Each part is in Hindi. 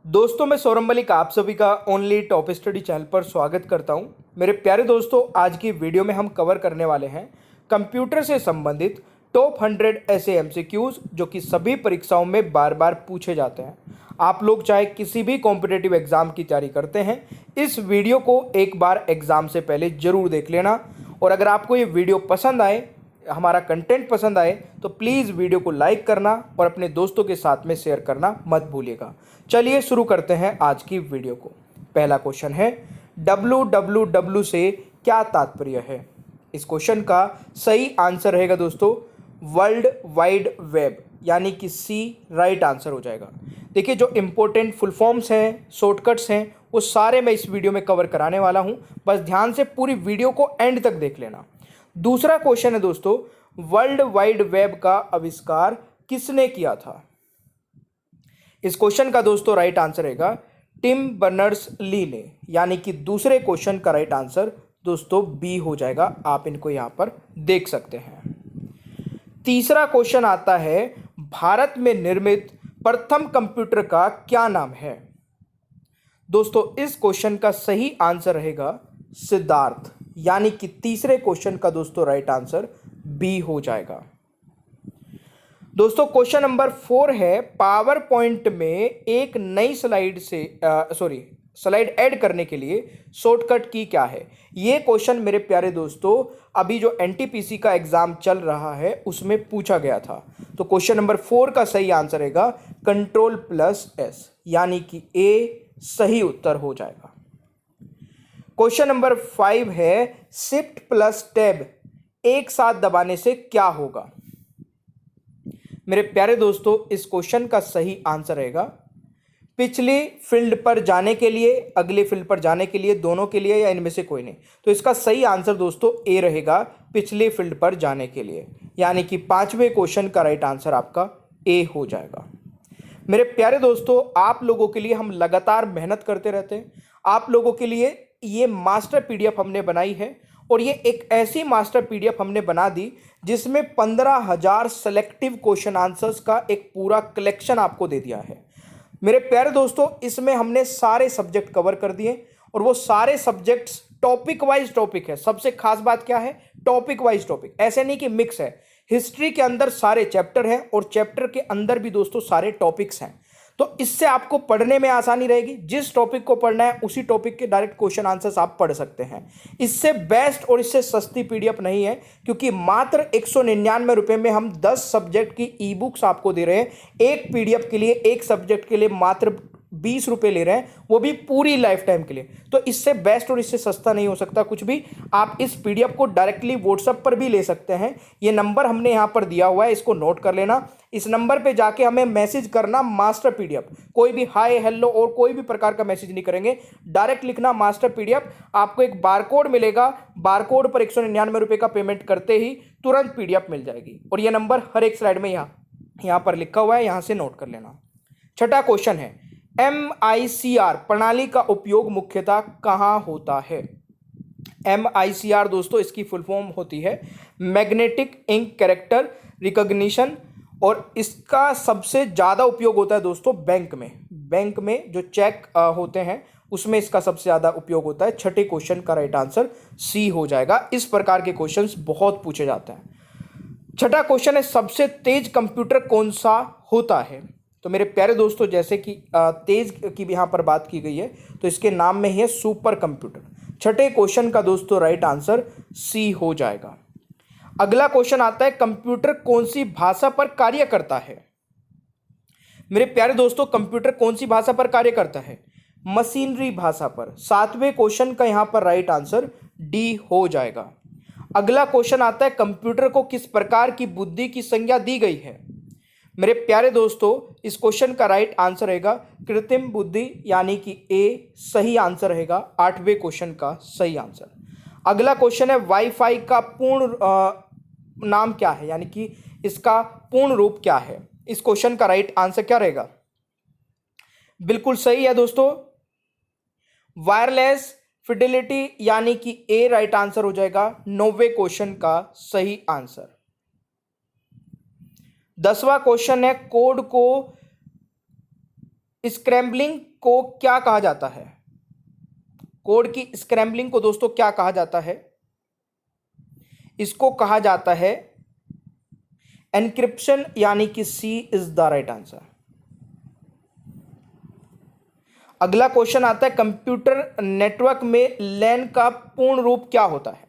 दोस्तों, मैं सौरभ मलिक आप सभी का ओनली टॉप स्टडी चैनल पर स्वागत करता हूं। मेरे प्यारे दोस्तों, आज की वीडियो में हम कवर करने वाले हैं कंप्यूटर से संबंधित टॉप 100 ऐसे एमसीक्यूज जो कि सभी परीक्षाओं में बार बार पूछे जाते हैं। आप लोग चाहे किसी भी कॉम्पिटिटिव एग्जाम की तैयारी करते हैं, इस वीडियो को एक बार एग्जाम से पहले जरूर देख लेना। और अगर आपको ये वीडियो पसंद आए, हमारा कंटेंट पसंद आए, तो प्लीज़ वीडियो को लाइक करना और अपने दोस्तों के साथ में शेयर करना मत भूलिएगा। चलिए शुरू करते हैं आज की वीडियो को। पहला क्वेश्चन है, www से क्या तात्पर्य है? इस क्वेश्चन का सही आंसर रहेगा दोस्तों वर्ल्ड वाइड वेब, यानी कि सी राइट आंसर हो जाएगा। देखिए, जो इंपॉर्टेंट फुल फॉर्म्स हैं, शॉर्टकट्स हैं, वो सारे मैं इस वीडियो में कवर कराने वाला हूं। बस ध्यान से पूरी वीडियो को एंड तक देख लेना। दूसरा क्वेश्चन है दोस्तों, वर्ल्ड वाइड वेब का आविष्कार किसने किया था? इस क्वेश्चन का दोस्तों राइट आंसर रहेगा टिम बर्नर्स ली ने, यानी कि दूसरे क्वेश्चन का राइट आंसर दोस्तों बी हो जाएगा। आप इनको यहां पर देख सकते हैं। तीसरा क्वेश्चन आता है, भारत में निर्मित प्रथम कंप्यूटर का क्या नाम है? दोस्तों, इस क्वेश्चन का सही आंसर रहेगा सिद्धार्थ, यानी कि तीसरे क्वेश्चन का दोस्तों राइट आंसर बी हो जाएगा। दोस्तों, क्वेश्चन नंबर 4 है, पावर पॉइंट में एक नई स्लाइड ऐड करने के लिए शॉर्टकट की क्या है? ये क्वेश्चन मेरे प्यारे दोस्तों अभी जो एनटीपीसी का एग्जाम चल रहा है उसमें पूछा गया था। तो क्वेश्चन नंबर 4 का सही आंसर रहेगा Ctrl+S, यानी कि ए सही उत्तर हो जाएगा। क्वेश्चन नंबर 5 है, Shift+Tab एक साथ दबाने से क्या होगा? मेरे प्यारे दोस्तों, इस क्वेश्चन का सही आंसर रहेगा पिछली फील्ड पर जाने के लिए, अगले फील्ड पर जाने के लिए, दोनों के लिए, या इनमें से कोई नहीं। तो इसका सही आंसर दोस्तों ए रहेगा, पिछले फील्ड पर जाने के लिए, यानी कि पांचवें क्वेश्चन का राइट आंसर आपका ए हो जाएगा। मेरे प्यारे दोस्तों, आप लोगों के लिए हम लगातार मेहनत करते रहते हैं। आप लोगों के लिए ये मास्टर पीडीएफ हमने बनाई है, और ये एक ऐसी मास्टर पीडीएफ हमने बना दी जिसमें 15,000 सेलेक्टिव क्वेश्चन आंसर्स का एक पूरा कलेक्शन आपको दे दिया है। मेरे प्यारे दोस्तों, इसमें हमने सारे सब्जेक्ट कवर कर दिए, और वो सारे सब्जेक्ट्स टॉपिक वाइज टॉपिक है। सबसे खास बात क्या है? टॉपिक वाइज टॉपिक, ऐसे नहीं कि मिक्स है। हिस्ट्री के अंदर सारे चैप्टर हैं, और चैप्टर के अंदर भी दोस्तों सारे टॉपिक्स हैं। तो इससे आपको पढ़ने में आसानी रहेगी। जिस टॉपिक को पढ़ना है उसी टॉपिक के डायरेक्ट क्वेश्चन आंसर्स आप पढ़ सकते हैं। इससे बेस्ट और इससे सस्ती पीडीएफ नहीं है, क्योंकि मात्र 199 रुपए में हम 10 सब्जेक्ट की ई बुक्स आपको दे रहे हैं। एक पीडीएफ के लिए, एक सब्जेक्ट के लिए मात्र 20 रुपए ले रहे हैं, वो भी पूरी लाइफ टाइम के लिए। तो इससे बेस्ट और इससे सस्ता नहीं हो सकता कुछ भी। आप इस पीडीएफ को डायरेक्टली व्हाट्सएप पर भी ले सकते हैं। ये नंबर हमने यहां पर दिया हुआ है, इसको नोट कर लेना। इस नंबर पे जाके हमें मैसेज करना मास्टर पीडीएफ। कोई भी हाय, हेलो और कोई भी प्रकार का मैसेज नहीं करेंगे, डायरेक्ट लिखना मास्टर पीडीएफ। आपको एक बारकोड मिलेगा, बारकोड पर 199 रुपए का पेमेंट करते ही तुरंत पीडीएफ मिल जाएगी। और ये नंबर हर एक स्लाइड में यहां पर लिखा हुआ है, यहां से नोट कर लेना। छठा क्वेश्चन है, MICR प्रणाली का उपयोग मुख्यतः कहां होता है? MICR दोस्तों इसकी फुल फॉर्म होती है मैग्नेटिक इंक कैरेक्टर रिकॉग्निशन, और इसका सबसे ज्यादा उपयोग होता है दोस्तों बैंक में। बैंक में जो चेक होते हैं उसमें इसका सबसे ज्यादा उपयोग होता है। छठे क्वेश्चन का राइट आंसर सी हो जाएगा। इस प्रकार के क्वेश्चंस बहुत पूछे जाते हैं। छठा क्वेश्चन है, सबसे तेज कंप्यूटर कौन सा होता है? तो मेरे प्यारे दोस्तों, जैसे कि तेज की भी यहां पर बात की गई है, तो इसके नाम में ही है सुपर कंप्यूटर। छठे क्वेश्चन का दोस्तों राइट आंसर सी हो जाएगा। अगला क्वेश्चन आता है, कंप्यूटर कौन सी भाषा पर कार्य करता है? मेरे प्यारे दोस्तों, कंप्यूटर कौन सी भाषा पर कार्य करता है? मशीनरी भाषा पर। सातवें क्वेश्चन का यहां पर राइट आंसर डी हो जाएगा। अगला क्वेश्चन आता है, कंप्यूटर को किस प्रकार की बुद्धि की संज्ञा दी गई है? मेरे प्यारे दोस्तों, इस क्वेश्चन का राइट आंसर रहेगा कृत्रिम बुद्धि, यानी कि ए सही आंसर रहेगा। आठवें क्वेश्चन का सही आंसर। अगला क्वेश्चन है, वाईफाई का पूर्ण नाम क्या है, यानी कि इसका पूर्ण रूप क्या है? इस क्वेश्चन का राइट आंसर क्या रहेगा? बिल्कुल सही है दोस्तों, वायरलेस फिडेलिटी, यानी कि ए राइट आंसर हो जाएगा। 9वें क्वेश्चन का सही आंसर। 10वां क्वेश्चन है, कोड को स्क्रैम्बलिंग को क्या कहा जाता है? कोड की स्क्रैम्बलिंग को दोस्तों क्या कहा जाता है? इसको कहा जाता है एनक्रिप्शन, यानी कि सी इज द राइट आंसर। अगला क्वेश्चन आता है कंप्यूटर नेटवर्क में लैन का पूर्ण रूप क्या होता है?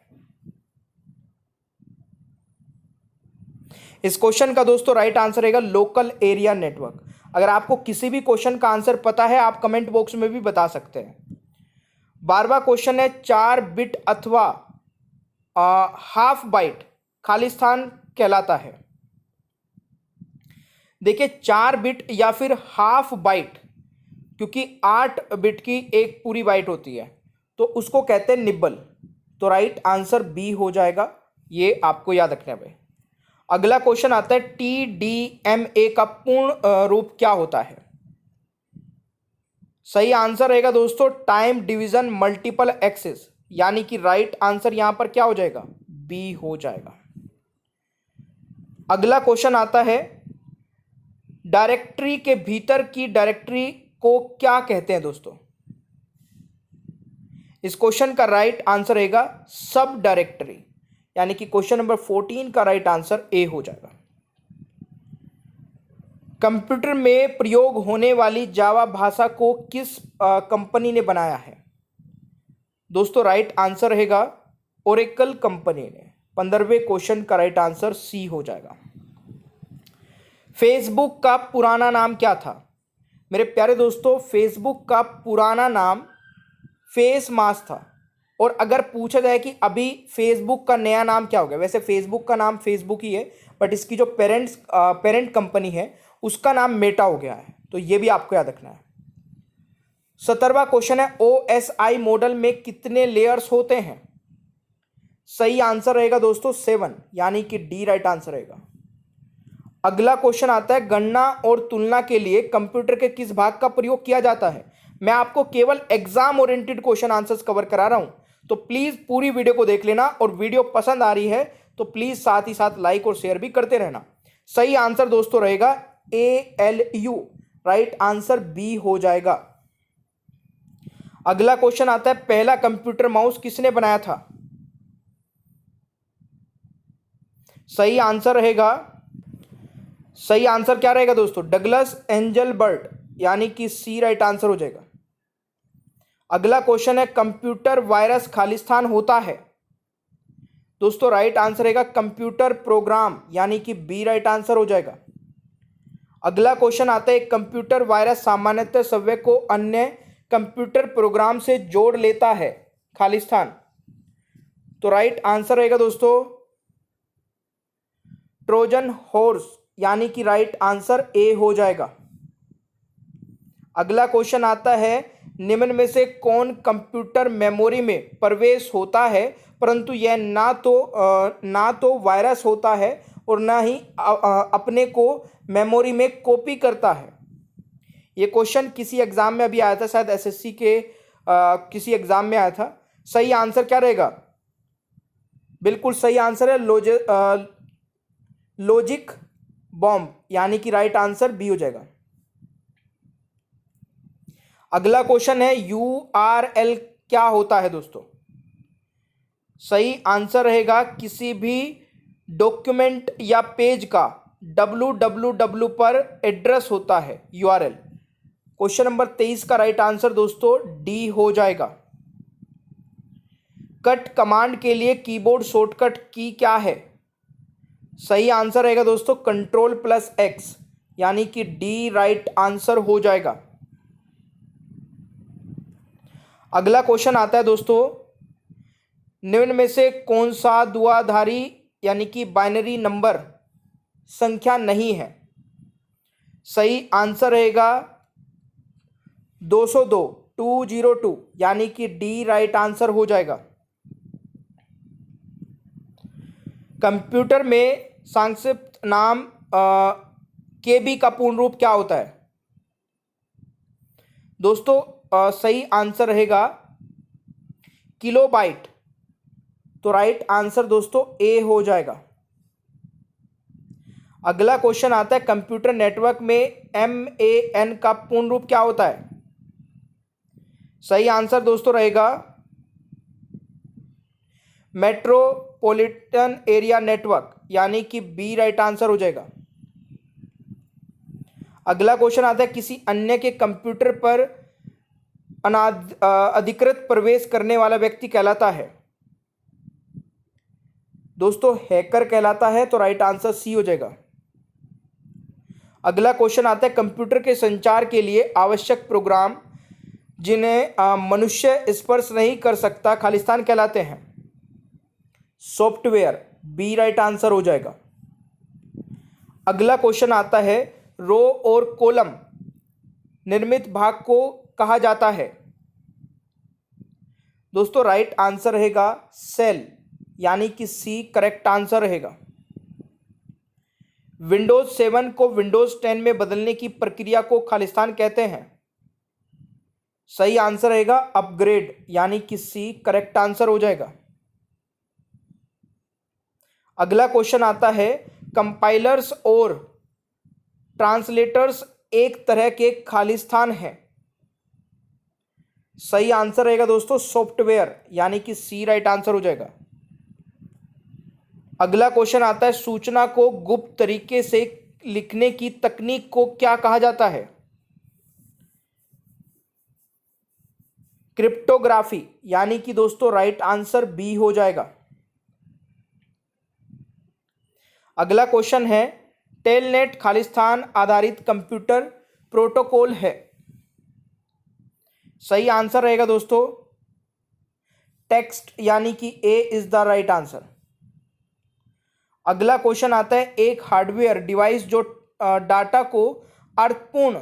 इस क्वेश्चन का दोस्तों राइट आंसर रहेगा लोकल एरिया नेटवर्क। अगर आपको किसी भी क्वेश्चन का आंसर पता है आप कमेंट बॉक्स में भी बता सकते हैं। 12वां क्वेश्चन है 4 बिट अथवा हाफ बाइट खाली स्थान कहलाता है। देखिए 4 बिट या फिर हाफ बाइट, क्योंकि 8 बिट की एक पूरी बाइट होती है तो उसको कहते हैं निब्बल। तो राइट आंसर बी हो जाएगा, ये आपको याद रखना है। अगला क्वेश्चन आता है TDMA का पूर्ण रूप क्या होता है? सही आंसर रहेगा दोस्तों टाइम डिवीजन मल्टीपल एक्सेस, यानी कि राइट आंसर यहां पर क्या हो जाएगा? बी हो जाएगा। अगला क्वेश्चन आता है डायरेक्टरी के भीतर की डायरेक्टरी को क्या कहते हैं दोस्तों? इस क्वेश्चन का राइट आंसर रहेगा सब डायरेक्टरी, यानी कि क्वेश्चन नंबर 14 का राइट आंसर ए हो जाएगा। कंप्यूटर में प्रयोग होने वाली जावा भाषा को किस कंपनी ने बनाया है? दोस्तों राइट आंसर रहेगा ओरेकल कंपनी ने। 15वें क्वेश्चन का राइट आंसर सी हो जाएगा। फेसबुक का पुराना नाम क्या था? मेरे प्यारे दोस्तों फेसबुक का पुराना नाम फेस मास था। और अगर पूछा जाए कि अभी फेसबुक का नया नाम क्या हो गया, वैसे फेसबुक का नाम फेसबुक ही है बट इसकी जो पेरेंट कंपनी है उसका नाम मेटा हो गया है, तो ये भी आपको याद रखना है। 17वां क्वेश्चन है OSI मॉडल में कितने लेयर्स होते हैं? सही आंसर रहेगा दोस्तों 7, यानी कि डी राइट आंसर रहेगा। अगला क्वेश्चन आता है गणना और तुलना के लिए कंप्यूटर के किस भाग का प्रयोग किया जाता है? मैं आपको केवल exam oriented question answers cover करा रहा हूं, तो प्लीज पूरी वीडियो को देख लेना और वीडियो पसंद आ रही है तो प्लीज साथ ही साथ लाइक और शेयर भी करते रहना। सही आंसर दोस्तों रहेगा ALU, राइट आंसर बी हो जाएगा। अगला क्वेश्चन आता है पहला कंप्यूटर माउस किसने बनाया था? सही आंसर क्या रहेगा दोस्तों? डगलस एंजलबर्ट, यानी कि सी राइट आंसर हो जाएगा। अगला क्वेश्चन है कंप्यूटर वायरस खालिस्तान होता है? दोस्तों राइट आंसर रहेगा कंप्यूटर प्रोग्राम, यानी कि बी राइट आंसर हो जाएगा। अगला क्वेश्चन आता है कंप्यूटर वायरस सामान्यतः सॉफ्टवेयर को अन्य कंप्यूटर प्रोग्राम से जोड़ लेता है, खालिस्तान। तो राइट आंसर रहेगा दोस्तों ट्रोजन हॉर्स, यानी कि राइट आंसर ए हो जाएगा। अगला क्वेश्चन आता है निम्न में से कौन कंप्यूटर मेमोरी में प्रवेश होता है परंतु यह ना तो वायरस होता है और ना ही अपने को मेमोरी में कॉपी करता है? ये क्वेश्चन किसी एग्जाम में अभी आया था, शायद SSC के किसी एग्जाम में आया था। सही आंसर क्या रहेगा? बिल्कुल सही आंसर है लॉजिक बॉम्ब, यानी कि राइट आंसर बी हो जाएगा। अगला क्वेश्चन है URL क्या होता है दोस्तों? सही आंसर रहेगा किसी भी डॉक्यूमेंट या पेज का www पर एड्रेस होता है URL। क्वेश्चन नंबर 23 का राइट आंसर दोस्तों डी हो जाएगा। कट कमांड के लिए कीबोर्ड शॉर्टकट की क्या है? सही आंसर रहेगा दोस्तों Ctrl+X, यानी कि डी राइट आंसर हो जाएगा। अगला क्वेश्चन आता है दोस्तों निम्न में से कौन सा द्विआधारी यानी कि बाइनरी नंबर संख्या नहीं है? सही आंसर रहेगा 202, यानी कि डी राइट आंसर हो जाएगा। कंप्यूटर में संक्षिप्त नाम KB का पूर्ण रूप क्या होता है? दोस्तों सही आंसर रहेगा किलोबाइट, तो राइट आंसर दोस्तों ए हो जाएगा। अगला क्वेश्चन आता है कंप्यूटर नेटवर्क में MAN का पूर्ण रूप क्या होता है? सही आंसर दोस्तों रहेगा मेट्रोपॉलिटन एरिया नेटवर्क, यानी कि बी राइट आंसर हो जाएगा। अगला क्वेश्चन आता है किसी अन्य के कंप्यूटर पर अधिकृत प्रवेश करने वाला व्यक्ति कहलाता है? दोस्तों हैकर कहलाता है, तो राइट आंसर सी हो जाएगा। अगला क्वेश्चन आता है कंप्यूटर के संचार के लिए आवश्यक प्रोग्राम जिन्हें मनुष्य स्पर्श नहीं कर सकता खालिस्तान कहलाते हैं? सॉफ्टवेयर, बी राइट आंसर हो जाएगा। अगला क्वेश्चन आता है रो और कॉलम निर्मित भाग को कहा जाता है? दोस्तों राइट आंसर रहेगा सेल, यानी कि सी करेक्ट आंसर रहेगा। विंडोज 7 को विंडोज 10 में बदलने की प्रक्रिया को खालिस्तान कहते हैं? सही आंसर रहेगा अपग्रेड, यानी कि सी करेक्ट आंसर हो जाएगा। अगला क्वेश्चन आता है कंपाइलर्स और ट्रांसलेटर्स एक तरह के खालिस्तान हैं? सही आंसर रहेगा दोस्तों सॉफ्टवेयर, यानी कि सी राइट आंसर हो जाएगा। अगला क्वेश्चन आता है सूचना को गुप्त तरीके से लिखने की तकनीक को क्या कहा जाता है? क्रिप्टोग्राफी, यानी कि दोस्तों राइट आंसर बी हो जाएगा। अगला क्वेश्चन है टेलनेट खालिस्तान आधारित कंप्यूटर प्रोटोकॉल है? सही आंसर रहेगा दोस्तों टेक्स्ट, यानी कि ए इज द राइट आंसर। अगला क्वेश्चन आता है एक हार्डवेयर डिवाइस जो डाटा को अर्थपूर्ण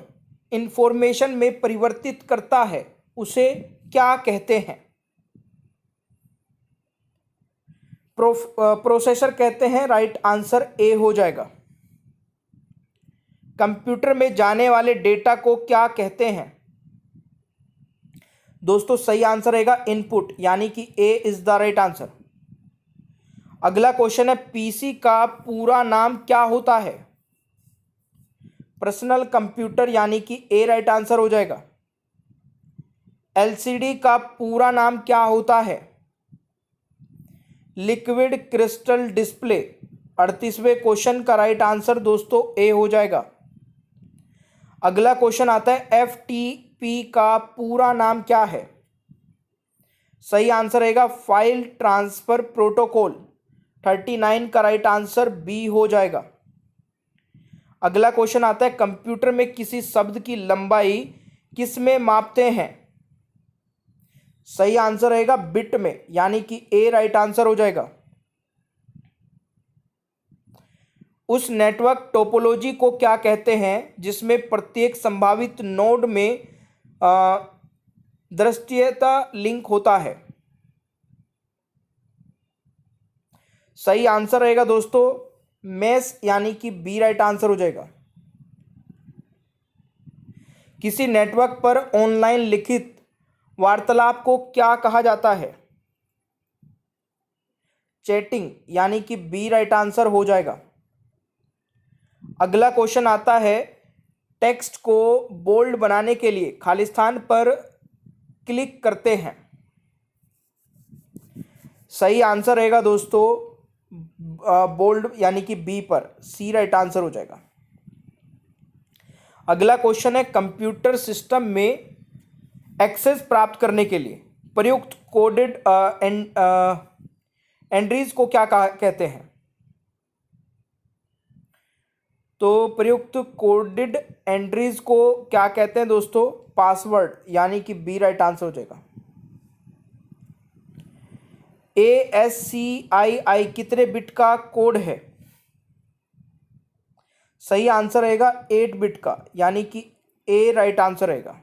इंफॉर्मेशन में परिवर्तित करता है उसे क्या कहते हैं? प्रोसेसर कहते हैं, राइट आंसर ए हो जाएगा। कंप्यूटर में जाने वाले डेटा को क्या कहते हैं? दोस्तों सही आंसर रहेगा इनपुट, यानी कि ए इज द राइट आंसर। अगला क्वेश्चन है पीसी का पूरा नाम क्या होता है? पर्सनल कंप्यूटर, यानी कि ए राइट आंसर हो जाएगा। एलसीडी का पूरा नाम क्या होता है? Liquid crystal display. 38वें क्वेश्चन का राइट आंसर दोस्तों ए हो जाएगा। अगला क्वेश्चन आता है एफटीपी का पूरा नाम क्या है? सही आंसर रहेगा फाइल ट्रांसफर प्रोटोकॉल। 39 का राइट आंसर बी हो जाएगा। अगला क्वेश्चन आता है कंप्यूटर में किसी शब्द की लंबाई किस में मापते हैं? सही आंसर रहेगा बिट में, यानी कि ए राइट आंसर हो जाएगा। उस नेटवर्क टोपोलॉजी को क्या कहते हैं जिसमें प्रत्येक संभावित नोड में दृश्यता लिंक होता है? सही आंसर रहेगा दोस्तों मेश, यानी कि बी राइट आंसर हो जाएगा। किसी नेटवर्क पर ऑनलाइन लिखित वार्तालाप को क्या कहा जाता है? चैटिंग, यानी कि बी राइट आंसर हो जाएगा। अगला क्वेश्चन आता है टेक्स्ट को बोल्ड बनाने के लिए खालिस्तान पर क्लिक करते हैं? सही आंसर रहेगा दोस्तों बोल्ड, यानी कि बी पर, सी राइट आंसर हो जाएगा। अगला क्वेश्चन है कंप्यूटर सिस्टम में एक्सेस प्राप्त करने के लिए प्रयुक्त कोडेड एंट्रीज को क्या कहते हैं? तो प्रयुक्त कोडेड एंट्रीज को क्या कहते हैं दोस्तों? पासवर्ड, यानी कि बी राइट आंसर हो जाएगा। ASCII कितने बिट का कोड है? सही आंसर रहेगा 8 बिट का, यानी कि ए राइट आंसर रहेगा।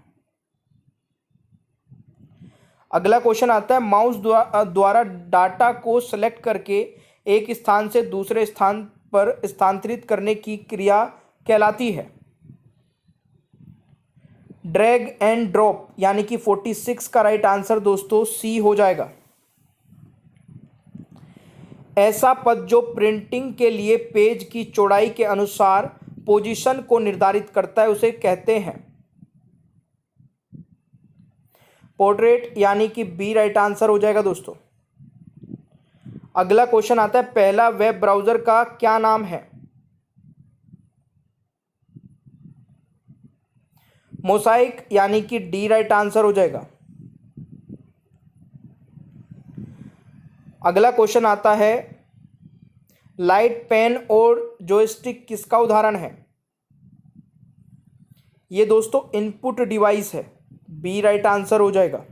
अगला क्वेश्चन आता है माउस द्वारा डाटा को सेलेक्ट करके एक स्थान से दूसरे स्थान पर स्थानांतरित करने की क्रिया कहलाती है? ड्रैग एंड ड्रॉप, यानी कि 46 का राइट आंसर दोस्तों सी हो जाएगा। ऐसा पद जो प्रिंटिंग के लिए पेज की चौड़ाई के अनुसार पोजीशन को निर्धारित करता है उसे कहते हैं पोर्ट्रेट, यानी कि बी राइट आंसर हो जाएगा दोस्तों। अगला क्वेश्चन आता है, पहला वेब ब्राउज़र का क्या नाम है? मोसाइक, यानी कि डी राइट आंसर हो जाएगा। अगला क्वेश्चन आता है, लाइट पेन और जॉयस्टिक किसका उदाहरण है? ये दोस्तों इनपुट डिवाइस है, बी राइट आंसर हो जाएगा।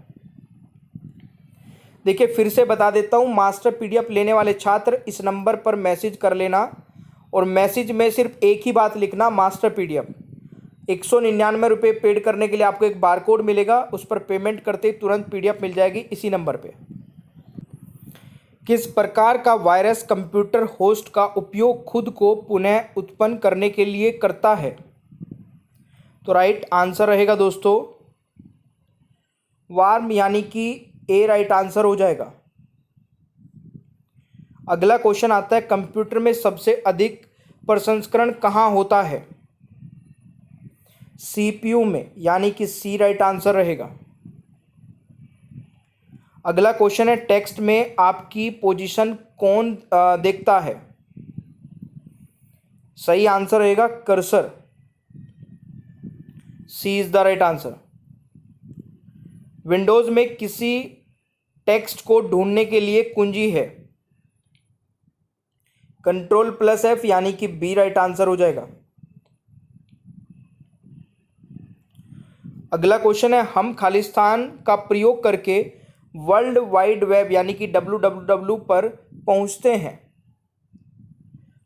देखिए फिर से बता देता हूँ, मास्टर पीडीएफ लेने वाले छात्र इस नंबर पर मैसेज कर लेना और मैसेज में सिर्फ एक ही बात लिखना, मास्टर पीडीएफ। 199 रुपये पेड करने के लिए आपको एक बारकोड मिलेगा, उस पर पेमेंट करते ही तुरंत पीडीएफ मिल जाएगी इसी नंबर पे। किस प्रकार का वायरस कंप्यूटर होस्ट का उपयोग खुद को पुनः उत्पन्न करने के लिए करता है? तो राइट आंसर रहेगा दोस्तों वार्म, यानी कि ए राइट आंसर हो जाएगा। अगला क्वेश्चन आता है, कंप्यूटर में सबसे अधिक प्रसंस्करण कहाँ होता है? सीपीयू में, यानी कि सी राइट आंसर रहेगा। अगला क्वेश्चन है, टेक्स्ट में आपकी पोजीशन कौन देखता है? सही आंसर रहेगा cursor, C is the right answer. Windows में किसी टेक्स्ट को ढूंढने के लिए कुंजी है? Ctrl+F, यानी कि बी राइट आंसर हो जाएगा। अगला क्वेश्चन है, हम खालिस्तान का प्रयोग करके वर्ल्ड वाइड वेब, यानी कि www पर पहुंचते हैं?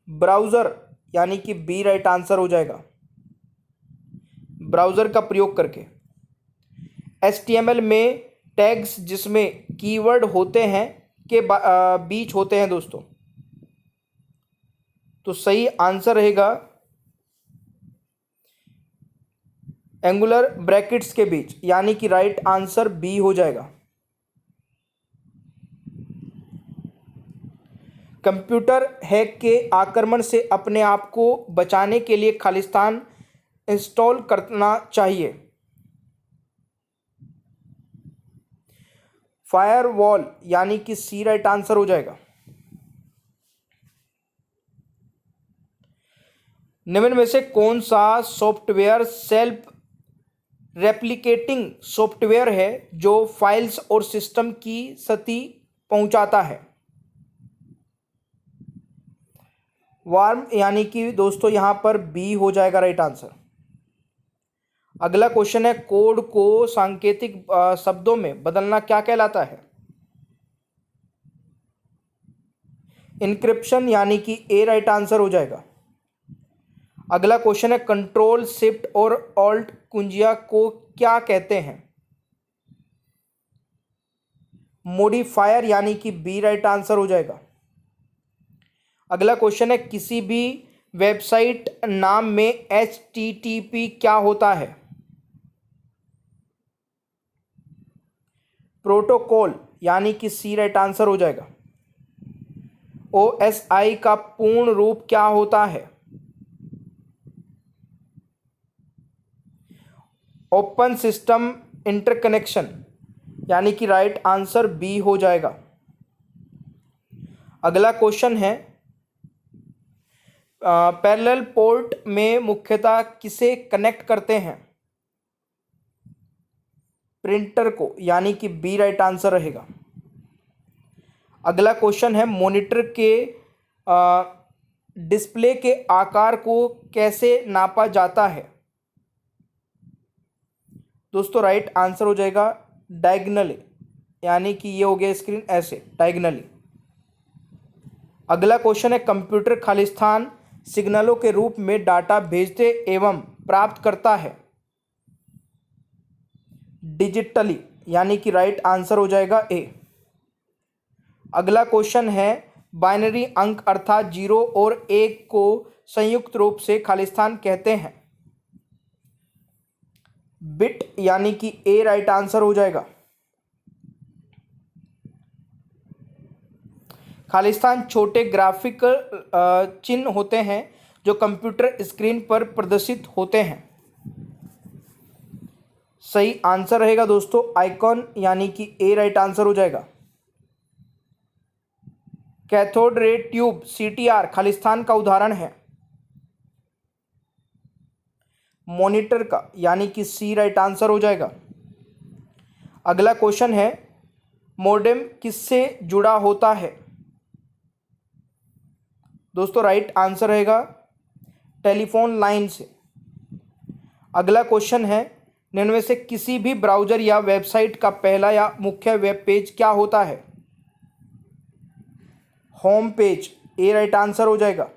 ब्राउज़र, यानी कि बी राइट आंसर हो जाएगा। ब्राउज़र का प्रयोग करके। HTML में टैग्स जिसमें कीवर्ड होते हैं के बीच होते हैं दोस्तों, तो सही आंसर रहेगा एंगुलर ब्रैकेट्स के बीच, यानी कि राइट आंसर बी हो जाएगा। कंप्यूटर हैक के आक्रमण से अपने आप को बचाने के लिए खालिस्तान इंस्टॉल करना चाहिए? फायरवॉल, यानी कि सी राइट आंसर हो जाएगा। निम्न में से कौन सा सॉफ्टवेयर सेल्फ रेप्लिकेटिंग सॉफ्टवेयर है जो फाइल्स और सिस्टम की स्थिति पहुंचाता है? वार्म, यानी कि दोस्तों यहां पर बी हो जाएगा राइट आंसर। अगला क्वेश्चन है, कोड को सांकेतिक शब्दों में बदलना क्या कहलाता है? इनक्रिप्शन, यानी कि ए राइट आंसर हो जाएगा। अगला क्वेश्चन है, कंट्रोल शिफ्ट और ऑल्ट कुंजिया को क्या कहते हैं? मॉडिफायर, यानी कि बी राइट आंसर हो जाएगा। अगला क्वेश्चन है, किसी भी वेबसाइट नाम में HTTP क्या होता है? प्रोटोकॉल, यानी कि सी राइट आंसर हो जाएगा। OSI का पूर्ण रूप क्या होता है? ओपन सिस्टम इंटरकनेक्शन, यानी कि राइट आंसर बी हो जाएगा। अगला क्वेश्चन है, पैरेलल पोर्ट में मुख्यतः किसे कनेक्ट करते हैं? प्रिंटर को, यानी कि बी राइट आंसर रहेगा। अगला क्वेश्चन है, मॉनिटर के डिस्प्ले के आकार को कैसे नापा जाता है? दोस्तों राइट आंसर हो जाएगा डायगनली, यानी कि ये हो गया स्क्रीन ऐसे डायगनली। अगला क्वेश्चन है, कंप्यूटर खालिस्तान सिग्नलों के रूप में डाटा भेजते एवं प्राप्त करता है? डिजिटली, यानी कि राइट आंसर हो जाएगा ए। अगला क्वेश्चन है, बाइनरी अंक अर्थात 0 और 1 को संयुक्त रूप से खालिस्तान कहते हैं? बिट, यानी कि ए राइट आंसर हो जाएगा। खालिस्तान छोटे ग्राफिकल चिन्ह होते हैं जो कंप्यूटर स्क्रीन पर प्रदर्शित होते हैं। सही आंसर रहेगा दोस्तों आइकॉन, यानी कि ए राइट आंसर हो जाएगा। Cathode ray tube CTR Khalistan का उदाहरण है। मॉनिटर का, यानी कि सी राइट आंसर हो जाएगा। अगला क्वेश्चन है, मोडेम किससे जुड़ा होता है? दोस्तों राइट आंसर रहेगा टेलीफोन लाइन से। अगला क्वेश्चन है, निम्न में से किसी भी ब्राउज़र या वेबसाइट का पहला या मुख्य वेब पेज क्या होता है? होम पेज, ए राइट आंसर हो जाएगा।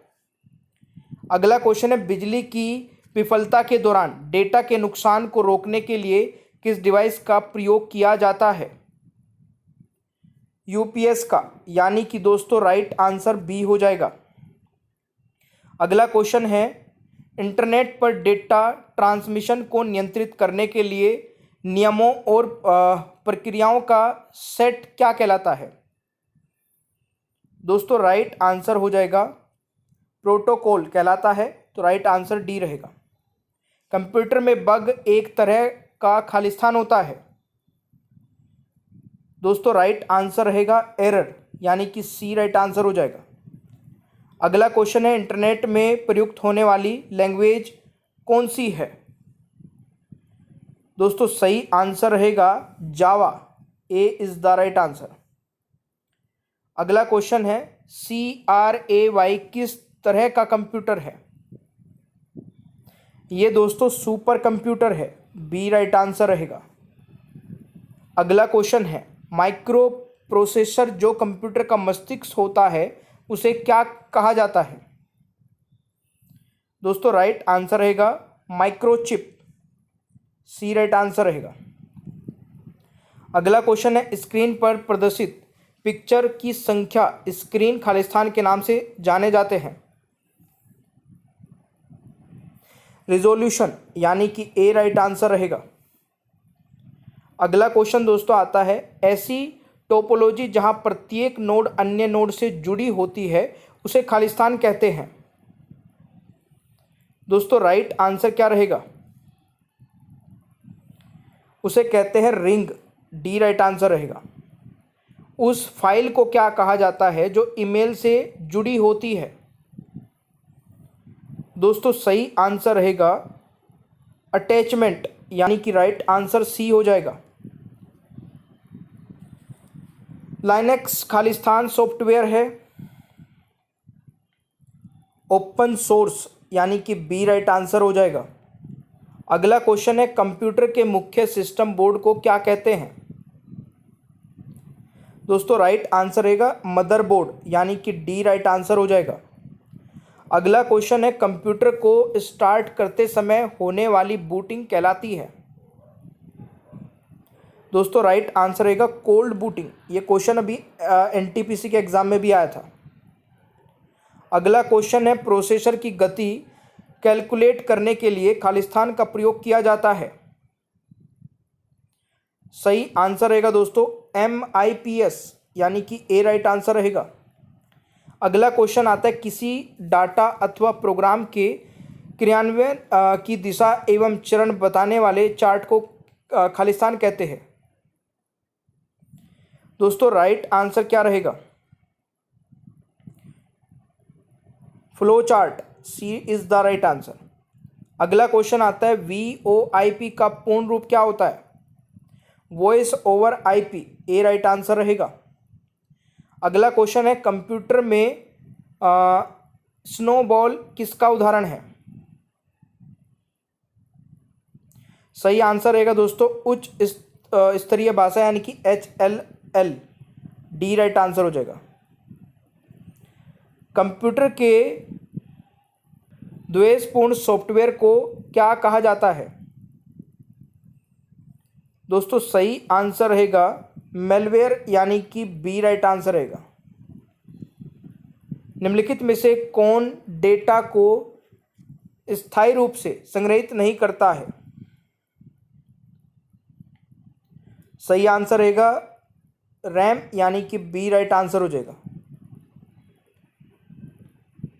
अगला क्वेश्चन है, बिजली की विफलता के दौरान डेटा के नुकसान को रोकने के लिए किस डिवाइस का प्रयोग किया जाता है? UPS का, यानी कि दोस्तों राइट आंसर बी हो जाएगा। अगला क्वेश्चन है, इंटरनेट पर डेटा ट्रांसमिशन को नियंत्रित करने के लिए नियमों और प्रक्रियाओं का सेट क्या कहलाता है? दोस्तों राइट आंसर हो जाएगा प्रोटोकॉल कहलाता है, तो राइट आंसर डी रहेगा। कंप्यूटर में बग एक तरह का खालिस्तान होता है। दोस्तों राइट आंसर रहेगा एरर, यानी कि सी राइट आंसर हो जाएगा। अगला क्वेश्चन है, इंटरनेट में प्रयुक्त होने वाली लैंग्वेज कौन सी है? दोस्तों सही आंसर रहेगा जावा, ए इज द राइट आंसर। अगला क्वेश्चन है, CRAY किस तरह का कंप्यूटर है? ये दोस्तों सुपर कंप्यूटर है, बी राइट आंसर रहेगा। अगला क्वेश्चन है, माइक्रो प्रोसेसर जो कंप्यूटर का मस्तिष्क होता है उसे क्या कहा जाता है? दोस्तों राइट आंसर रहेगा माइक्रोचिप, सी राइट आंसर रहेगा। अगला क्वेश्चन है, स्क्रीन पर प्रदर्शित पिक्चर की संख्या स्क्रीन खालिस्तान के नाम से जाने जाते हैं। रिजोल्यूशन, यानी कि ए राइट आंसर रहेगा। अगला क्वेश्चन दोस्तों आता है, ऐसी टोपोलॉजी जहां प्रत्येक नोड अन्य नोड से जुड़ी होती है उसे खालिस्तान कहते हैं। दोस्तों राइट आंसर क्या रहेगा? उसे कहते हैं रिंग, डी राइट आंसर रहेगा। उस फाइल को क्या कहा जाता है जो ईमेल से जुड़ी होती है? दोस्तों सही आंसर रहेगा अटैचमेंट, यानी कि राइट आंसर सी हो जाएगा। लाइनेक्स खालिस्तान सॉफ्टवेयर है, ओपन सोर्स, यानी कि बी राइट आंसर हो जाएगा। अगला क्वेश्चन है, कंप्यूटर के मुख्य सिस्टम बोर्ड को क्या कहते हैं? दोस्तों राइट आंसर रहेगा मदरबोर्ड, यानी कि डी राइट आंसर हो जाएगा। अगला क्वेश्चन है, कंप्यूटर को स्टार्ट करते समय होने वाली बूटिंग कहलाती है? दोस्तों राइट आंसर रहेगा कोल्ड बूटिंग। ये क्वेश्चन अभी NTPC के एग्जाम में भी आया था। अगला क्वेश्चन है, प्रोसेसर की गति कैलकुलेट करने के लिए खालिस्तान का प्रयोग किया जाता है? सही आंसर रहेगा दोस्तों MIPS, यानी कि ए राइट आंसर रहेगा। अगला क्वेश्चन आता है, किसी डाटा अथवा प्रोग्राम के क्रियान्वयन की दिशा एवं चरण बताने वाले चार्ट को खालिस्तान कहते हैं? दोस्तों राइट आंसर क्या रहेगा? Flow chart, C is the right answer. अगला क्वेश्चन आता है, VoIP का पूर्ण रूप क्या होता है? Voice over IP, A right answer रहेगा। अगला क्वेश्चन है, कंप्यूटर में स्नोबॉल किसका उदाहरण है? सही आंसर रहेगा दोस्तों उच्च स्तरीय भाषा, यानी कि HLL, डी राइट आंसर हो जाएगा। कंप्यूटर के द्वेषपूर्ण सॉफ्टवेयर को क्या कहा जाता है? दोस्तों सही आंसर रहेगा मेलवेयर, यानी कि बी राइट आंसर रहेगा। निम्नलिखित में से कौन डेटा को स्थायी रूप से संग्रहित नहीं करता है? सही आंसर रहेगा रैम, यानी कि बी राइट आंसर हो जाएगा।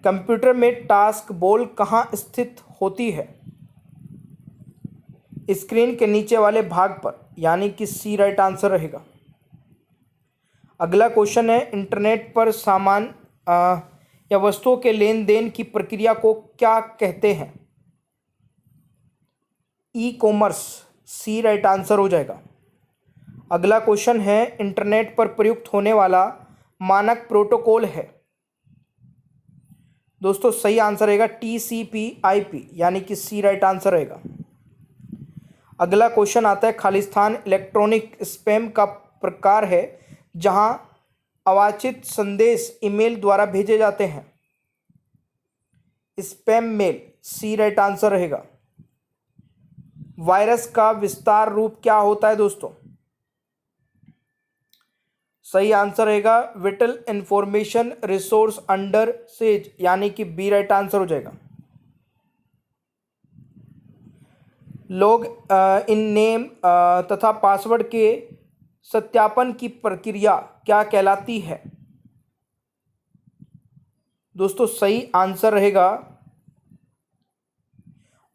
कंप्यूटर में टास्क बॉल कहाँ स्थित होती है? स्क्रीन के नीचे वाले भाग पर, यानी कि सी राइट आंसर रहेगा। अगला क्वेश्चन है, इंटरनेट पर सामान या वस्तुओं के लेन देन की प्रक्रिया को क्या कहते हैं? ई कॉमर्स, सी राइट आंसर हो जाएगा। अगला क्वेश्चन है, इंटरनेट पर प्रयुक्त होने वाला मानक प्रोटोकॉल है। दोस्तों सही आंसर रहेगा TCP/IP, यानी कि सी राइट आंसर रहेगा। अगला क्वेश्चन आता है, खालिस्तान इलेक्ट्रॉनिक स्पैम का प्रकार है जहां अवांछित संदेश ईमेल द्वारा भेजे जाते हैं। स्पैम मेल, सी राइट आंसर रहेगा। वायरस का विस्तार रूप क्या होता है दोस्तों? सही आंसर रहेगा whittle information resource under says, यानी कि बी राइट आंसर हो जाएगा। लॉग इन नेम तथा पासवर्ड के सत्यापन की प्रक्रिया क्या कहलाती है? दोस्तों सही आंसर रहेगा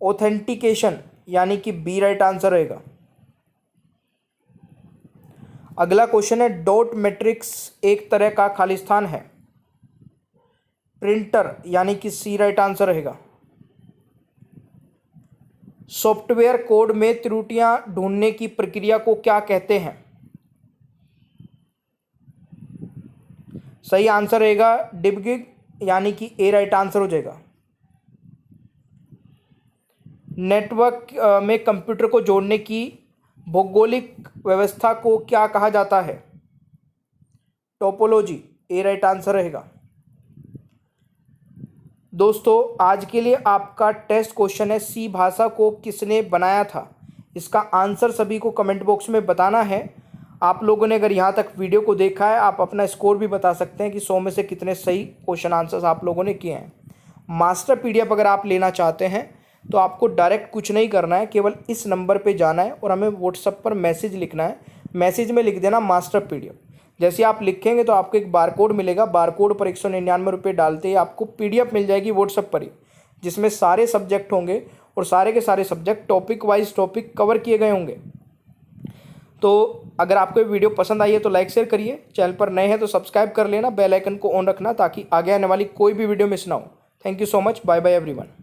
ऑथेंटिकेशन, यानी कि बी राइट आंसर रहेगा। अगला क्वेश्चन है, डॉट मैट्रिक्स एक तरह का खालिस्तान है। प्रिंटर, यानी कि सी राइट आंसर रहेगा। सॉफ्टवेयर कोड में त्रुटियां ढूंढने की प्रक्रिया को क्या कहते हैं? सही आंसर रहेगा डिबगिंग, यानी कि ए राइट आंसर हो जाएगा। नेटवर्क में कंप्यूटर को जोड़ने की भौगोलिक व्यवस्था को क्या कहा जाता है? टोपोलॉजी, ए राइट आंसर रहेगा। दोस्तों आज के लिए आपका टेस्ट क्वेश्चन है, सी भाषा को किसने बनाया था? इसका आंसर सभी को कमेंट बॉक्स में बताना है। आप लोगों ने अगर यहाँ तक वीडियो को देखा है, आप अपना स्कोर भी बता सकते हैं कि 100 में से कितने सही क्वेश्चन आंसर्स आप लोगों ने किए हैं। मास्टर PDF अगर आप लेना चाहते हैं तो आपको डायरेक्ट कुछ नहीं करना है, केवल इस नंबर पे जाना है और हमें व्हाट्सएप पर मैसेज लिखना है। मैसेज में लिख देना मास्टर PDF। जैसे आप लिखेंगे तो आपको एक बारकोड मिलेगा, बारकोड पर 199 रुपये डालते ही आपको PDF मिल जाएगी व्हाट्सएप पर ही, जिसमें सारे सब्जेक्ट होंगे और सारे के सारे subject topic wise topic cover किए गए होंगे। तो अगर आपको ये वीडियो पसंद आई है तो लाइक शेयर करिए, चैनल पर नए हैं तो सब्सक्राइब कर लेना, बेल आइकन को ऑन रखना ताकि आगे आने वाली कोई भी वीडियो मिस ना हो। Thank you so much, bye bye everyone.